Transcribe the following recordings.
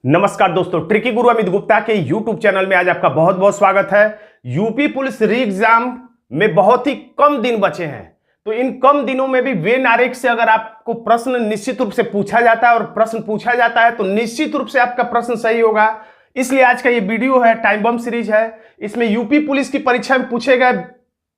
नमस्कार दोस्तों, ट्रिकी गुरु अमित गुप्ता के यूट्यूब चैनल में आज आपका बहुत बहुत स्वागत है। यूपी पुलिस री एग्जाम में बहुत ही कम दिन बचे हैं, तो इन कम दिनों में भी वेन आरेख से अगर आपको प्रश्न निश्चित रूप से पूछा जाता है और प्रश्न पूछा जाता है तो निश्चित रूप से आपका प्रश्न सही होगा। इसलिए आज का ये वीडियो है, टाइम बम सीरीज है। इसमें यूपी पुलिस की परीक्षा में पूछे गए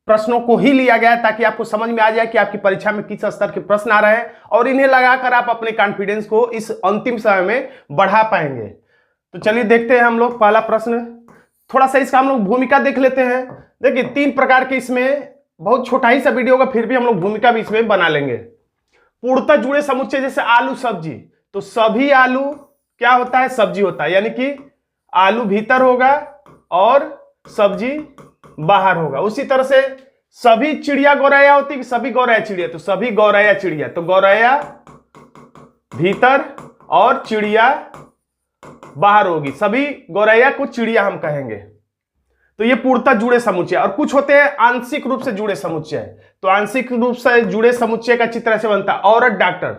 प्रश्नों को ही लिया गया है ताकि आपको समझ में आ जाए कि आपकी परीक्षा में किस स्तर के प्रश्न आ रहे हैं और इन्हें लगाकर आप अपने कॉन्फिडेंस को इस अंतिम समय में बढ़ा पाएंगे। तो चलिए देखते हैं हम लोग पहला प्रश्न। थोड़ा सा इसका हम लोग भूमिका देख लेते हैं। देखिए 3 प्रकार के, इसमें बहुत छोटा ही सा वीडियो होगा, फिर भी हम लोग भूमिका भी इसमें बना लेंगे। पूर्णतः जुड़े समुच्चय जैसे आलू सब्जी, तो सभी आलू क्या होता है? सब्जी होता है, यानी कि आलू भीतर होगा और सब्जी बाहर होगा। उसी तरह से सभी चिड़िया गौरैया होती है कि सभी गौरैया चिड़िया, तो सभी गौरैया चिड़िया, तो गौरैया भीतर और चिड़िया बाहर होगी। सभी गौरैया को चिड़िया हम कहेंगे। तो ये पूर्णतः जुड़े समुच्चय। और कुछ होते हैं आंशिक रूप से जुड़े समुच्चय। तो आंशिक रूप से जुड़े समुच्चय का चित्र ऐसे बनता है। औरत डॉक्टर,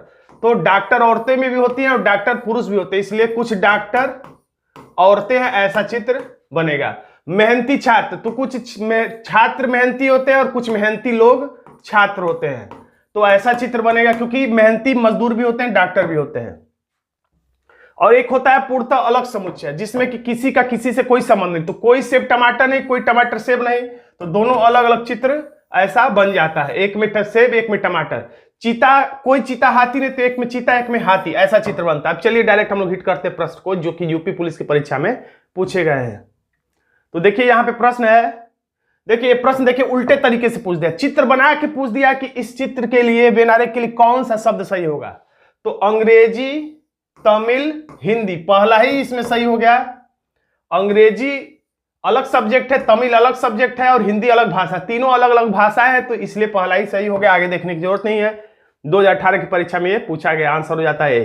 तो डॉक्टर औरतें में भी होती हैं और डॉक्टर पुरुष भी होते हैं, इसलिए कुछ डॉक्टर औरतें हैं, ऐसा चित्र बनेगा। मेहनती छात्र, तो कुछ छात्र मेहनती होते हैं और कुछ मेहनती लोग छात्र होते हैं, तो ऐसा चित्र बनेगा, क्योंकि मेहनती मजदूर भी होते हैं, डॉक्टर भी होते हैं। और एक होता है पूर्णतः अलग समुच्चय, जिसमें कि किसी का किसी से कोई संबंध नहीं, तो कोई सेब टमाटर नहीं, कोई टमाटर सेब नहीं, तो दोनों अलग अलग चित्र ऐसा बन जाता है। एक में सेब, एक में टमाटर। चीता, कोई चीता हाथी नहीं, तो एक में चीता एक में हाथी, ऐसा चित्र बनता है। अब चलिए डायरेक्ट हम लोग हिट करते हैं प्रश्न को, जो कि यूपी पुलिस की परीक्षा में पूछे गए हैं। तो देखिए यहां पे प्रश्न है। देखिए प्रश्न देखिए उल्टे तरीके से पूछ दिया, चित्र बना के पूछ दिया कि इस चित्र के लिए वेन आरेख के लिए कौन सा शब्द सही होगा। तो अंग्रेजी, तमिल, हिंदी, पहला ही इसमें सही हो गया। अंग्रेजी अलग सब्जेक्ट है, तमिल अलग सब्जेक्ट है और हिंदी अलग भाषा, तीनों अलग अलग भाषाएं हैं, तो इसलिए पहला ही सही हो गया। आगे देखने की जरूरत नहीं है। 2018 की परीक्षा में ये पूछा गया, आंसर हो जाता है।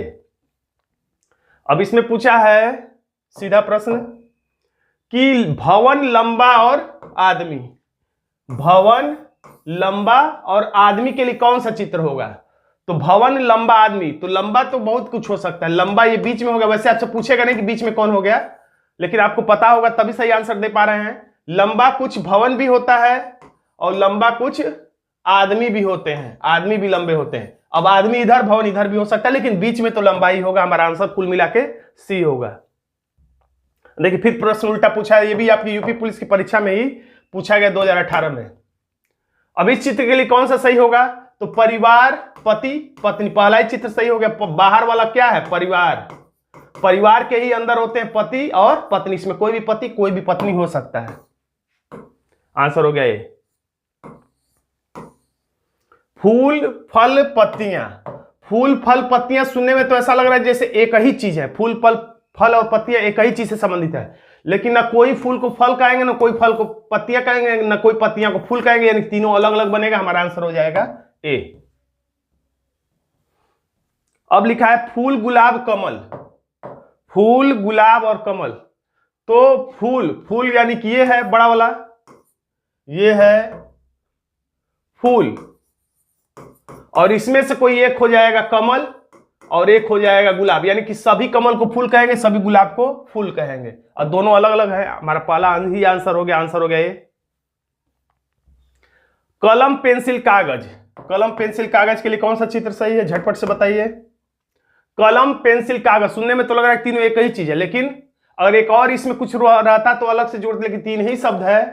अब इसमें पूछा है सीधा प्रश्न कि भवन लंबा और आदमी, भवन लंबा और आदमी के लिए कौन सा चित्र होगा। तो भवन लंबा आदमी, तो लंबा तो बहुत कुछ हो सकता है, लंबा ये बीच में होगा। वैसे आपसे पूछेगा नहीं कि बीच में कौन हो गया, लेकिन आपको पता होगा तभी सही आंसर दे पा रहे हैं। लंबा कुछ भवन भी होता है और लंबा कुछ आदमी भी होते हैं, आदमी भी लंबे होते हैं। अब आदमी इधर, भवन इधर भी हो सकता है, लेकिन बीच में तो लंबा ही होगा। हमारा आंसर कुल मिला के सी होगा। देखिए फिर प्रश्न उल्टा पूछा है, ये भी आपकी यूपी पुलिस की परीक्षा में ही पूछा गया 2018 में। अब इस चित्र के लिए कौन सा सही होगा। तो परिवार, पति पत्नी, पहला ही चित्र सही हो गया। बाहर वाला क्या है? परिवार। परिवार के ही अंदर होते हैं पति और पत्नी, इसमें कोई भी पति कोई भी पत्नी हो सकता है। आंसर हो गया ये। फूल फल पत्तियां, फूल फल पत्तियां सुनने में तो ऐसा लग रहा है जैसे एक ही चीज है। फूल फल और पत्तियां एक ही चीज से संबंधित है, लेकिन ना कोई फूल को फल कहेंगे, ना कोई फल को पत्तियां कहेंगे, ना कोई पत्तियां को फूल कहेंगे, यानी तीनों अलग अलग बनेगा। हमारा आंसर हो जाएगा ए। अब लिखा है फूल गुलाब कमल, फूल गुलाब और कमल, तो फूल, फूल यानी कि ये है बड़ा वाला, ये है फूल, और इसमें से कोई एक हो जाएगा कमल और एक हो जाएगा गुलाब, यानी कि सभी कमल को फूल कहेंगे, सभी गुलाब को फूल कहेंगे, और दोनों अलग अलग है। हमारा पहला ही आंसर हो गया। आंसर हो गया ये। कलम पेंसिल कागज, कलम पेंसिल कागज के लिए कौन सा चित्र सही है, झटपट से बताइए। कलम पेंसिल कागज सुनने में तो लग रहा है तीनों एक ही चीज है, लेकिन अगर एक और इसमें कुछ रहता तो अलग से जोड़ते, लेकिन 3 ही शब्द है,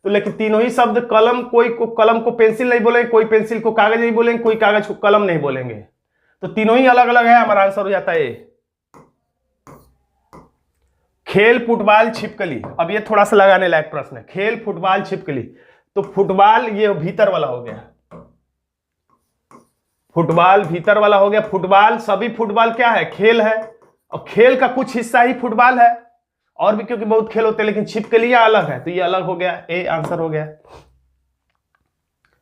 तो लेकिन तीनों ही शब्द, कलम, कोई को कलम को पेंसिल नहीं बोलेंगे, कोई पेंसिल को कागज नहीं बोलेंगे, कोई कागज को कलम नहीं बोलेंगे, तो तीनों ही अलग अलग है। हमारा आंसर हो जाता है। खेल फुटबॉल छिपकली, अब ये थोड़ा सा लगाने लायक प्रश्न है। खेल फुटबॉल छिपकली, तो फुटबॉल ये भीतर वाला हो गया, फुटबॉल भीतर वाला हो गया। फुटबॉल, सभी फुटबॉल क्या है? खेल है, और खेल का कुछ हिस्सा ही फुटबॉल है, और भी क्योंकि बहुत खेल होते हैं, लेकिन छिपकलियां अलग है, तो ये अलग हो गया। ए आंसर हो गया।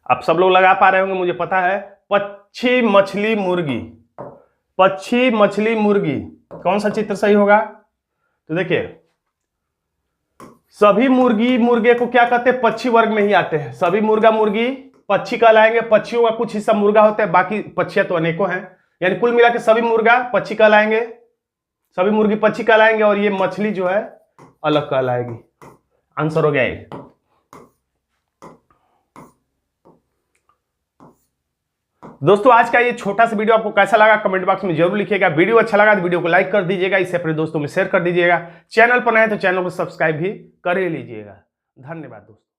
आप सब लोग लगा पा रहे होंगे, मुझे पता है। पक्षी मछली मुर्गी, पक्षी मछली मुर्गी, कौन सा चित्र सही होगा। तो देखिए सभी मुर्गी मुर्गे को क्या कहते हैं? पक्षी वर्ग में ही आते हैं। सभी मुर्गा मुर्गी पक्षी कहलाएंगे। पक्षियों का कुछ हिस्सा मुर्गा होता है, बाकी पक्षियां तो अनेकों हैं, यानी कुल मिला के सभी मुर्गा पक्षी कहलाएंगे। सभी मुर्गी पक्षी कहलाएंगे और ये मछली जो है अलग कहलाएगी। आंसर हो गया ये। दोस्तों आज का ये छोटा सा वीडियो आपको कैसा लगा कमेंट बॉक्स में जरूर लिखिएगा। वीडियो अच्छा लगा तो वीडियो को लाइक कर दीजिएगा, इसे अपने दोस्तों में शेयर कर दीजिएगा। चैनल पर नए तो चैनल को सब्सक्राइब भी कर ही लीजिएगा। धन्यवाद दोस्तों।